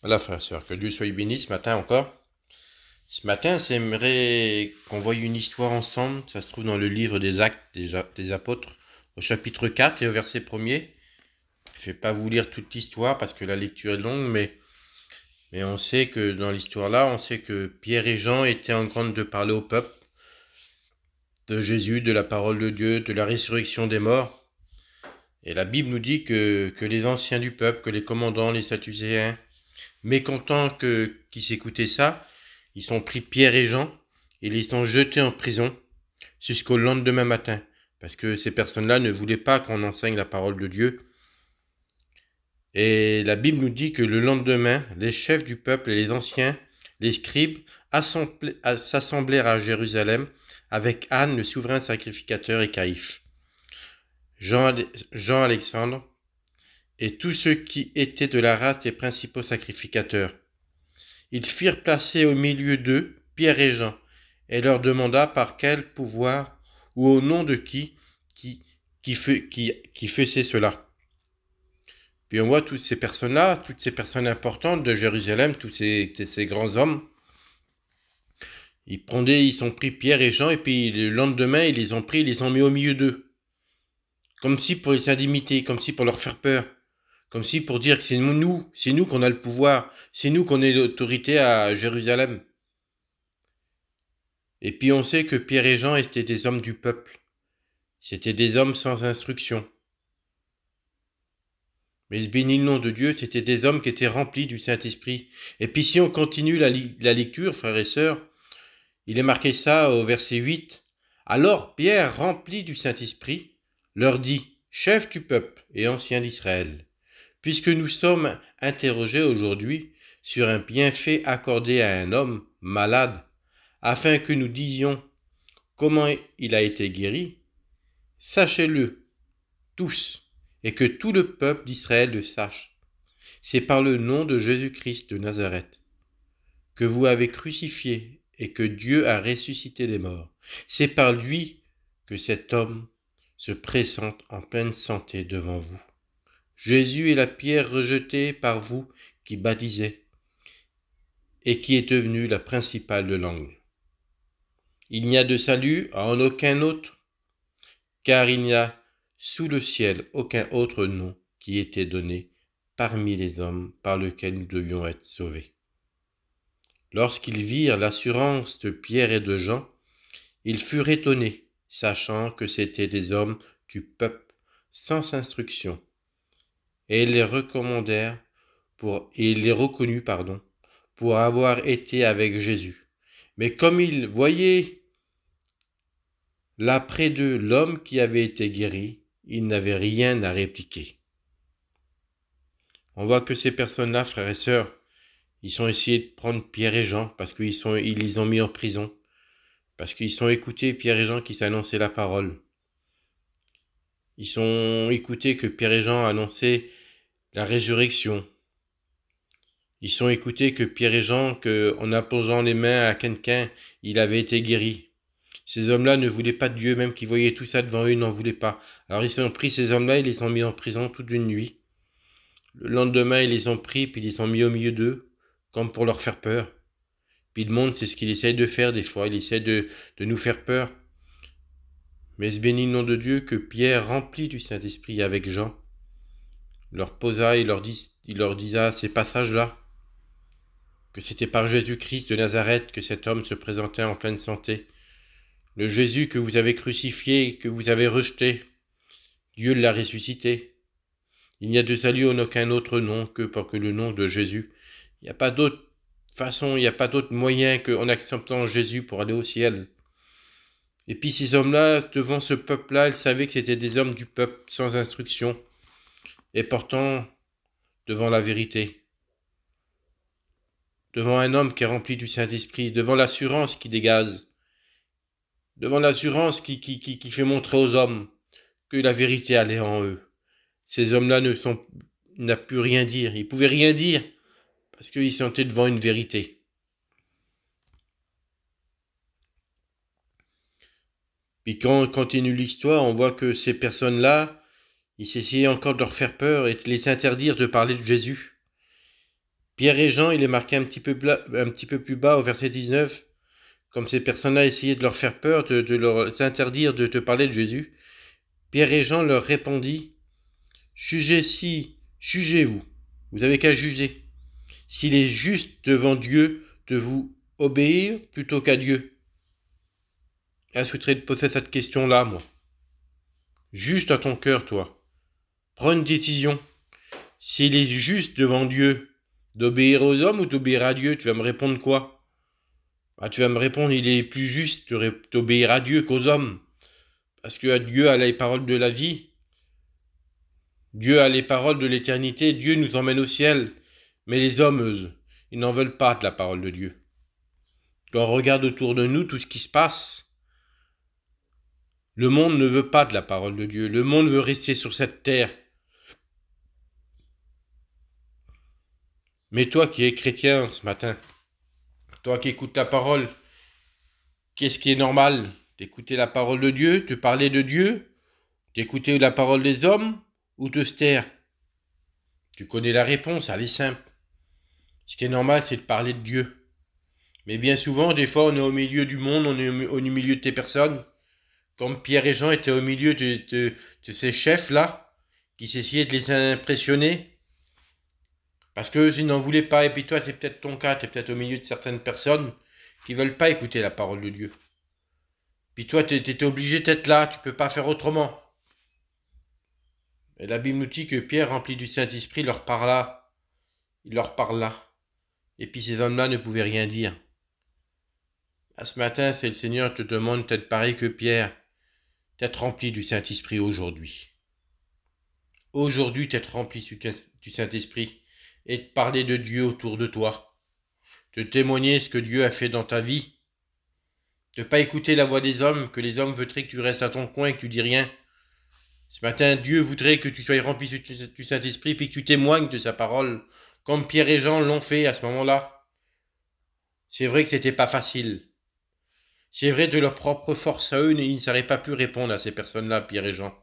Voilà, frère et sœur, que Dieu soit béni ce matin encore. Ce matin, j'aimerais qu'on voie une histoire ensemble. Ça se trouve dans le livre des Actes des Apôtres, au chapitre 4 et au verset 1er. Je ne vais pas vous lire toute l'histoire parce que la lecture est longue, mais on sait que dans l'histoire-là, on sait que Pierre et Jean étaient en train de parler au peuple de Jésus, de la parole de Dieu, de la résurrection des morts. Et la Bible nous dit que les anciens du peuple, que les commandants, les Sadducéens, mécontents qu'ils s'écoutaient ça, ils ont pris Pierre et Jean et les ont jetés en prison jusqu'au lendemain matin. Parce que ces personnes-là ne voulaient pas qu'on enseigne la parole de Dieu. Et la Bible nous dit que le lendemain, les chefs du peuple et les anciens, les scribes, s'assemblèrent à Jérusalem avec Anne, le souverain sacrificateur, et Caïphe, Jean Alexandre, et tous ceux qui étaient de la race des principaux sacrificateurs. Ils firent placer au milieu d'eux Pierre et Jean, et leur demanda par quel pouvoir ou au nom de qui faisait cela. Puis on voit toutes ces personnes-là, toutes ces personnes importantes de Jérusalem, tous ces grands hommes. Ils ont pris Pierre et Jean, et puis le lendemain, ils les ont pris, ils les ont mis au milieu d'eux. Comme si pour les intimider, comme si pour leur faire peur. Comme si pour dire que c'est nous qu'on a le pouvoir, c'est nous qu'on est l'autorité à Jérusalem. Et puis on sait que Pierre et Jean étaient des hommes du peuple. C'étaient des hommes sans instruction. Mais béni le nom de Dieu, c'était des hommes qui étaient remplis du Saint-Esprit. Et puis si on continue la lecture, frères et sœurs, il est marqué ça au verset 8. Alors Pierre, rempli du Saint-Esprit, leur dit, chef du peuple et ancien d'Israël, puisque nous sommes interrogés aujourd'hui sur un bienfait accordé à un homme malade, afin que nous disions comment il a été guéri, sachez-le tous, et que tout le peuple d'Israël le sache. C'est par le nom de Jésus-Christ de Nazareth, que vous avez crucifié et que Dieu a ressuscité les morts. C'est par lui que cet homme se présente en pleine santé devant vous. Jésus est la pierre rejetée par vous qui baptisez et qui est devenue la principale de l'angle. Il n'y a de salut en aucun autre, car il n'y a sous le ciel aucun autre nom qui était donné parmi les hommes par lequel nous devions être sauvés. Lorsqu'ils virent l'assurance de Pierre et de Jean, ils furent étonnés, sachant que c'étaient des hommes du peuple sans instruction, et ils les reconnurent pour avoir été avec Jésus. Mais comme ils voyaient là près d'eux l'homme qui avait été guéri, ils n'avaient rien à répliquer. On voit que ces personnes-là, frères et sœurs, ils ont essayé de prendre Pierre et Jean parce ils les ont mis en prison, parce qu'ils ont écouté Pierre et Jean qui s'annonçaient la parole. Ils ont écouté que Pierre et Jean annonçaient la résurrection. Ils ont écouté que Pierre et Jean, en imposant les mains à quelqu'un, il avait été guéri. Ces hommes-là ne voulaient pas de Dieu, même qu'ils voyaient tout ça devant eux, ils n'en voulaient pas. Alors ils ont pris ces hommes-là, ils les ont mis en prison toute une nuit. Le lendemain, ils les ont pris, puis ils les ont mis au milieu d'eux, comme pour leur faire peur. Puis le monde, c'est ce qu'il essaye de faire des fois, il essaie de nous faire peur. Mais ce béni le nom de Dieu que Pierre, rempli du Saint-Esprit avec Jean, leur posa et il leur disa ces passages-là, que c'était par Jésus-Christ de Nazareth que cet homme se présentait en pleine santé. Le Jésus que vous avez crucifié, que vous avez rejeté, Dieu l'a ressuscité. Il n'y a de salut en aucun autre nom que par que le nom de Jésus. Il n'y a pas d'autre façon, il n'y a pas d'autre moyen qu'en acceptant Jésus pour aller au ciel. Et puis ces hommes-là, devant ce peuple-là, ils savaient que c'était des hommes du peuple, sans instruction, et pourtant devant la vérité, devant un homme qui est rempli du Saint-Esprit, devant l'assurance qui dégage, devant l'assurance qui fait montrer aux hommes que la vérité allait en eux. Ces hommes-là n'a pu rien dire, ils pouvaient rien dire, parce qu'ils sentaient devant une vérité. Puis quand on continue l'histoire, on voit que ces personnes-là, ils essayaient encore de leur faire peur et de les interdire de parler de Jésus. Pierre et Jean, il est marqué un petit peu plus bas au verset 19, comme ces personnes-là essayaient de leur faire peur, de leur interdire de te parler de Jésus. Pierre et Jean leur répondit, jugez-si, jugez-vous, vous avez qu'à juger. S'il est juste devant Dieu de vous obéir plutôt qu'à Dieu. Je souhaiterais te poser cette question-là, moi. Juste à ton cœur, toi. Prends une décision. S'il est juste devant Dieu d'obéir aux hommes ou d'obéir à Dieu, tu vas me répondre quoi? Tu vas me répondre, il est plus juste d'obéir à Dieu qu'aux hommes. Parce que Dieu a les paroles de la vie. Dieu a les paroles de l'éternité. Dieu nous emmène au ciel. Mais les hommes, eux, ils n'en veulent pas de la parole de Dieu. Quand on regarde autour de nous tout ce qui se passe, le monde ne veut pas de la parole de Dieu. Le monde veut rester sur cette terre. Mais toi qui es chrétien ce matin, toi qui écoutes la parole, qu'est-ce qui est normal? D'écouter la parole de Dieu, te parler de Dieu, d'écouter la parole des hommes ou te taire? Tu connais la réponse, elle est simple. Ce qui est normal, c'est de parler de Dieu. Mais bien souvent, des fois, on est au milieu du monde, on est au milieu de tes personnes, comme Pierre et Jean étaient au milieu de ces chefs-là, qui s'essayaient de les impressionner, parce qu'eux, ils n'en voulaient pas, et puis toi, c'est peut-être ton cas, tu es peut-être au milieu de certaines personnes qui veulent pas écouter la parole de Dieu. Puis toi, tu étais obligé d'être là, tu peux pas faire autrement. Et la Bible nous dit que Pierre, rempli du Saint-Esprit, leur parla. Il leur parla. Et puis ces hommes-là ne pouvaient rien dire. Ce matin, c'est le Seigneur te demande d'être pareil que Pierre, d'être rempli du Saint-Esprit aujourd'hui. Aujourd'hui, d'être rempli du Saint-Esprit et de parler de Dieu autour de toi. De témoigner ce que Dieu a fait dans ta vie. De ne pas écouter la voix des hommes, que les hommes voudraient que tu restes à ton coin et que tu dis rien. Ce matin, Dieu voudrait que tu sois rempli du Saint-Esprit puis que tu témoignes de sa parole, comme Pierre et Jean l'ont fait à ce moment-là. C'est vrai que c'était pas facile. C'est vrai, de leur propre force à eux, ils ne seraient pas pu répondre à ces personnes-là, Pierre et Jean.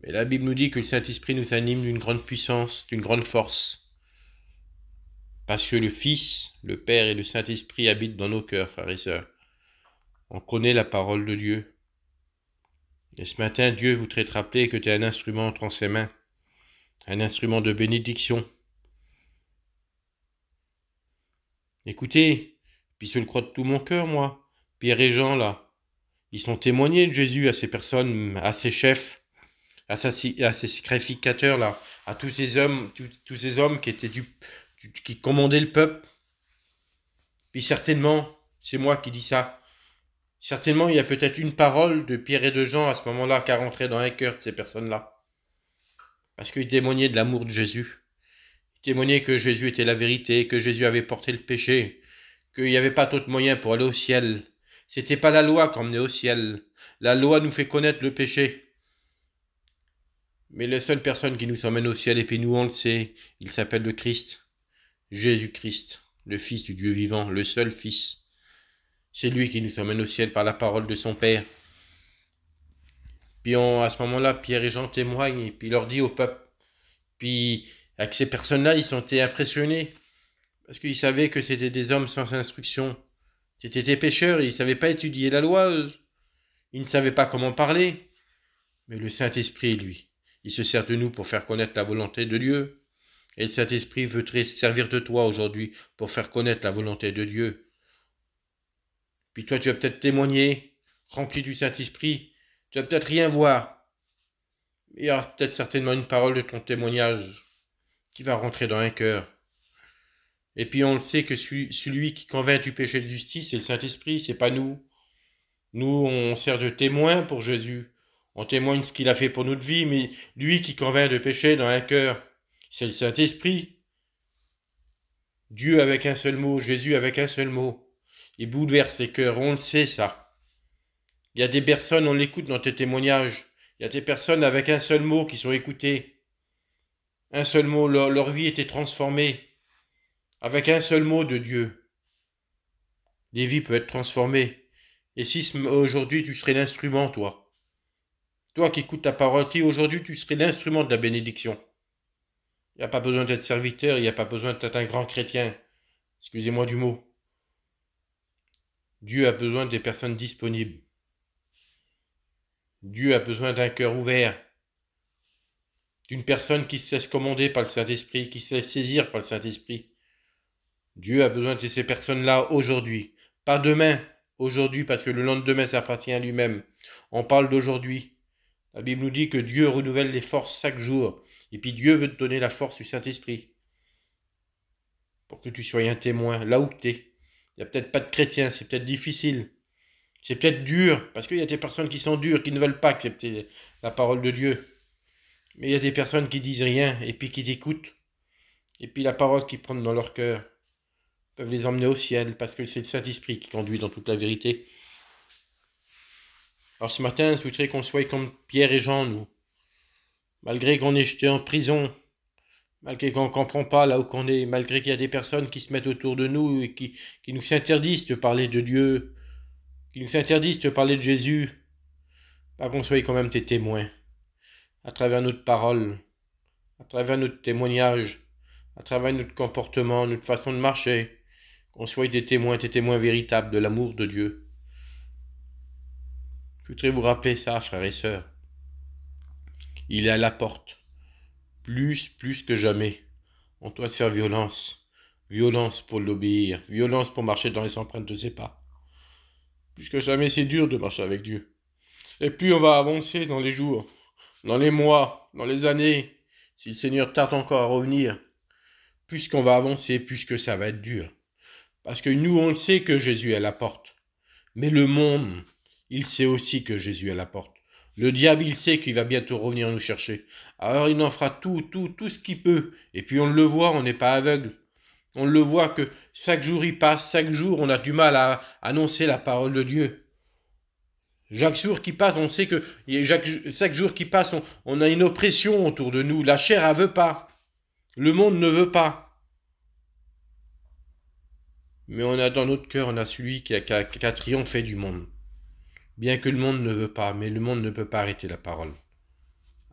Mais la Bible nous dit que le Saint-Esprit nous anime d'une grande puissance, d'une grande force. Parce que le Fils, le Père et le Saint-Esprit habitent dans nos cœurs, frères et sœurs. On connaît la parole de Dieu. Et ce matin, Dieu voudrait te rappeler que tu es un instrument entre ses mains. Un instrument de bénédiction. Écoutez, puis je le crois de tout mon cœur, moi. Pierre et Jean, là, ils sont témoignés de Jésus à ces personnes, à ces chefs, à ces sacrificateurs, là, à tous ces hommes, tous ces hommes qui étaient qui commandaient le peuple. Puis certainement, c'est moi qui dis ça, certainement il y a peut-être une parole de Pierre et de Jean à ce moment-là qui a rentré dans un cœur de ces personnes-là. Parce qu'ils témoignaient de l'amour de Jésus. Ils témoignaient que Jésus était la vérité, que Jésus avait porté le péché, qu'il n'y avait pas d'autre moyen pour aller au ciel. C'était pas la loi qui emmenait au ciel. La loi nous fait connaître le péché. Mais la seule personne qui nous emmène au ciel, et puis nous on le sait, il s'appelle le Christ. Jésus-Christ, le Fils du Dieu vivant, le seul Fils. C'est lui qui nous emmène au ciel par la parole de son Père. Puis à ce moment-là, Pierre et Jean témoignent, et puis il leur dit au peuple. Puis avec ces personnes-là, ils sont impressionnés. Parce qu'ils savaient que c'était des hommes sans instruction. C'était des pécheurs, ils ne savaient pas étudier la loi, eux. Ils ne savaient pas comment parler. Mais le Saint-Esprit, lui, il se sert de nous pour faire connaître la volonté de Dieu. Et le Saint-Esprit veut te servir de toi aujourd'hui pour faire connaître la volonté de Dieu. Puis toi, tu vas peut-être témoigner, rempli du Saint-Esprit. Tu vas peut-être rien voir. Il y aura peut-être certainement une parole de ton témoignage qui va rentrer dans un cœur. Et puis on le sait que celui qui convainc du péché de justice, c'est le Saint-Esprit, c'est pas nous. Nous, on sert de témoin pour Jésus. On témoigne ce qu'il a fait pour notre vie, mais lui qui convainc de péché dans un cœur, c'est le Saint-Esprit. Dieu avec un seul mot, Jésus avec un seul mot. Il bouleverse les cœurs, on le sait ça. Il y a des personnes, on l'écoute dans tes témoignages. Il y a des personnes avec un seul mot qui sont écoutées. Un seul mot, leur vie était transformée. Avec un seul mot de Dieu. Les vies peuvent être transformées. Et si aujourd'hui tu serais l'instrument, toi. Toi qui écoutes ta parole, si aujourd'hui tu serais l'instrument de la bénédiction. Il n'y a pas besoin d'être serviteur, il n'y a pas besoin d'être un grand chrétien. Excusez-moi du mot. Dieu a besoin des personnes disponibles. Dieu a besoin d'un cœur ouvert, d'une personne qui se laisse commander par le Saint-Esprit, qui se laisse saisir par le Saint-Esprit. Dieu a besoin de ces personnes-là aujourd'hui, pas demain, aujourd'hui, parce que le lendemain, ça appartient à lui-même. On parle d'aujourd'hui. La Bible nous dit que Dieu renouvelle les forces chaque jour, et puis Dieu veut te donner la force du Saint-Esprit, pour que tu sois un témoin, là où tu es. Il n'y a peut-être pas de chrétiens, c'est peut-être difficile. C'est peut-être dur, parce qu'il y a des personnes qui sont dures, qui ne veulent pas accepter la parole de Dieu. Mais il y a des personnes qui disent rien, et puis qui t'écoutent. Et puis la parole qu'ils prennent dans leur cœur peuvent les emmener au ciel, parce que c'est le Saint-Esprit qui conduit dans toute la vérité. Alors ce matin, je voudrais qu'on soit comme Pierre et Jean, nous. Malgré qu'on est jeté en prison, malgré qu'on ne comprend pas là où qu'on est, malgré qu'il y a des personnes qui se mettent autour de nous et qui nous interdisent de parler de Dieu, qui nous interdisent de parler de Jésus, qu'on soit quand même tes témoins, à travers notre parole, à travers notre témoignage, à travers notre comportement, notre façon de marcher, qu'on soit des témoins véritables de l'amour de Dieu. Je voudrais vous rappeler ça, frères et sœurs. Il est à la porte, plus que jamais. On doit faire violence, violence pour l'obéir, violence pour marcher dans les empreintes de ses pas. Plus que jamais, c'est dur de marcher avec Dieu. Et plus on va avancer dans les jours, dans les mois, dans les années, si le Seigneur tarde encore à revenir, plus qu'on va avancer, plus que ça va être dur. Parce que nous, on le sait que Jésus est à la porte. Mais le monde, il sait aussi que Jésus est à la porte. Le diable, il sait qu'il va bientôt revenir nous chercher. Alors il en fera tout ce qu'il peut. Et puis on le voit, on n'est pas aveugle. On le voit que chaque jour il passe, chaque jour on a du mal à annoncer la parole de Dieu. Chaque jour qui passe, on sait que chaque jour qui passe, on a une oppression autour de nous. La chair, elle veut pas. Le monde ne veut pas. Mais on a dans notre cœur, on a celui qui a triomphé du monde. Bien que le monde ne veut pas, mais le monde ne peut pas arrêter la parole.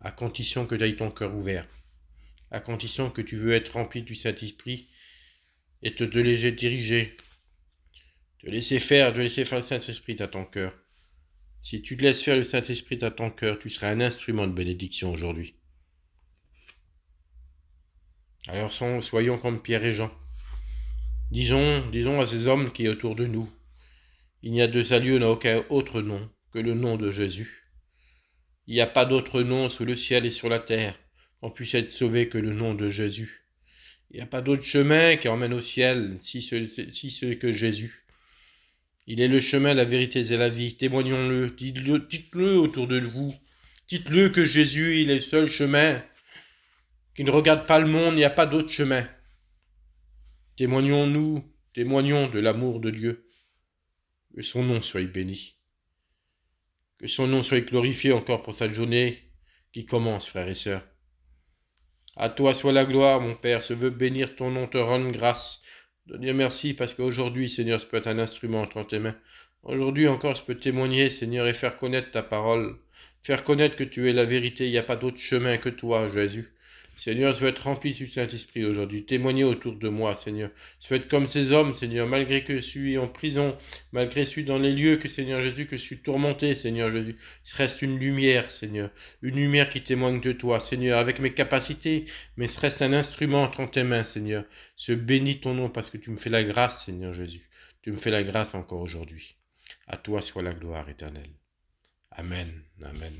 À condition que tu aies ton cœur ouvert. À condition que tu veux être rempli du Saint-Esprit et te laisser diriger. Te laisser faire le Saint-Esprit à ton cœur. Si tu te laisses faire le Saint-Esprit à ton cœur, tu seras un instrument de bénédiction aujourd'hui. Alors soyons comme Pierre et Jean. Disons à ces hommes qui sont autour de nous, il n'y a de salut, il n'y a aucun autre nom que le nom de Jésus. Il n'y a pas d'autre nom sous le ciel et sur la terre qu'on puisse être sauvé que le nom de Jésus. Il n'y a pas d'autre chemin qui emmène au ciel si ce que Jésus. Il est le chemin, la vérité et la vie. Témoignons-le, dites-le autour de vous. Dites-le que Jésus, il est le seul chemin, qui ne regarde pas le monde, il n'y a pas d'autre chemin. Témoignons de l'amour de Dieu. Que son nom soit béni. Que son nom soit glorifié encore pour cette journée qui commence, frères et sœurs. À toi soit la gloire, mon Père. Je veux bénir ton nom, te rendre grâce. De dire merci parce qu'aujourd'hui, Seigneur, je peux être un instrument entre tes mains. Aujourd'hui encore, je peux témoigner, Seigneur, et faire connaître ta parole. Faire connaître que tu es la vérité. Il n'y a pas d'autre chemin que toi, Jésus. Seigneur, je veux être rempli du Saint-Esprit aujourd'hui. Témoigner autour de moi, Seigneur. Je veux être comme ces hommes, Seigneur, malgré que je suis en prison, malgré que je suis dans les lieux, que Seigneur Jésus, que je suis tourmenté, Seigneur Jésus. Je reste une lumière, Seigneur. Une lumière qui témoigne de toi, Seigneur, avec mes capacités, mais je reste un instrument entre tes mains, Seigneur. Je bénis ton nom parce que tu me fais la grâce, Seigneur Jésus. Tu me fais la grâce encore aujourd'hui. À toi soit la gloire éternelle. Amen. Amen.